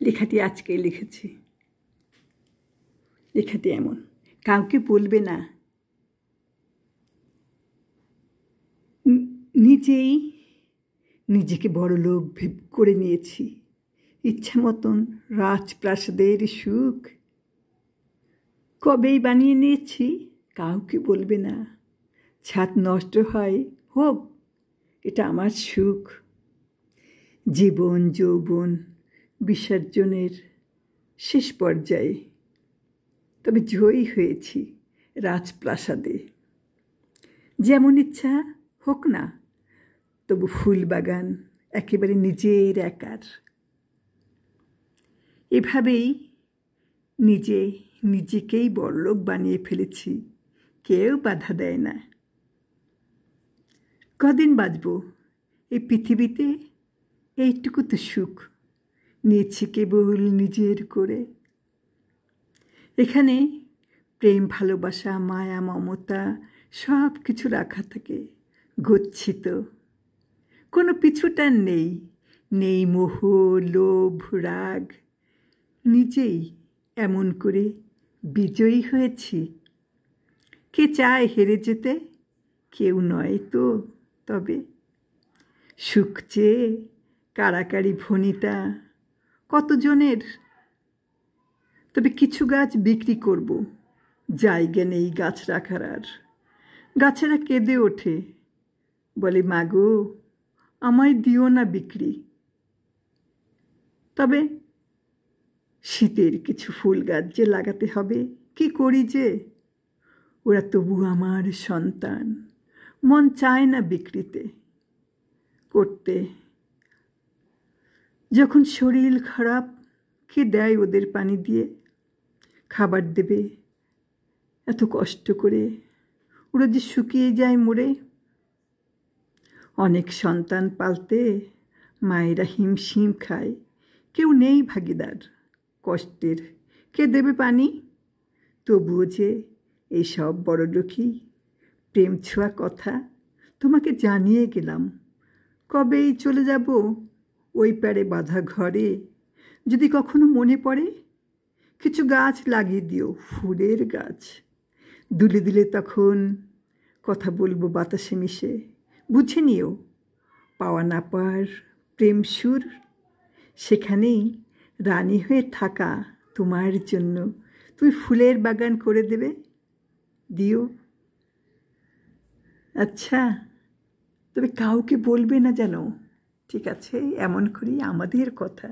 লেখাটি আজকেই লিখেছি। লেখাটি এমন, কাউকে বলবে না, নিজেই নিজেকে বড়লোক করে নিয়েছি। ইচ্ছা মতন রাজপ্রাসাদের সুখ কবেই বানিয়ে নিয়েছি, কাউকে বলবে না। ছাদ নষ্ট হয় হোক, এটা আমার সুখ। জীবন যৌবন বিসর্জনের শেষ পর্যায়ে, তবে জয়ী হয়েছি রাজপ্রাসাদে। যেমন ইচ্ছা হোক না, তবু ফুলবাগান একেবারে নিজের একার। এভাবেই নিজেকেই বড়লোক বানিয়ে ফেলেছি, কেউ বাধা দেয় না। কদিন বাঁচব এই পৃথিবীতে, এইটুকু তো সুখ নিয়েছি কেবল নিজের করে। এখানে প্রেম ভালোবাসা মায়া মমতা সব কিছু রাখা থাকে গচ্ছিত, কোনো পিছুটান নেই, নেই মোহ লোভ রাগ। নিজেই এমন করে বিজয়ী হয়েছি। কে চায় হেরে যেতে? কেউ নয় তো। তবে সুখ চেয়ে কাড়াকাড়ি ভনিতা কতজনের। তবে কিছু গাছ বিক্রি করব, জায়গা নেই গাছ রাখার আর। গাছেরা কেঁদে ওঠে, বলে মাগো আমায় দিও না বিক্রি। তবে শীতের কিছু ফুল গাছ যে লাগাতে হবে, কি করি যে? ওরা তবু আমার সন্তান, মন চায় না বিক্রিতে করতে। যখন শরীর খারাপ, কে দেয় ওদের পানি দিয়ে? খাবার দেবে এত কষ্ট করে, ওরা যে শুকিয়ে যায় মরে। অনেক সন্তান পালতে মায়েরা হিমশিম খায়, কেউ নেই ভাগিদার কষ্টের, কে দেবে পানি? তবুও যে এইসব বড়লোকই প্রেম ছোঁয়া কথা তোমাকে জানিয়ে গেলাম। কবেই চলে যাব ওই পারে বাঁধা ঘরে। যদি কখনো মনে পড়ে, কিছু গাছ লাগিয়ে দিও, ফুলের গাছ। দুলে দুলে তখন কথা বলবো বাতাসে মিশে। বুঝে নিও পাওয়া না পাওয়ার প্রেম সুর, সেখানেই রানী হয়ে থাকা তোমার জন্য। তুমি ফুলের বাগান করে দেবে, দিও। আচ্ছা, তবে কাউকে বলবে না যেন, ঠিক আছে? এমন করেই আমাদের কথা।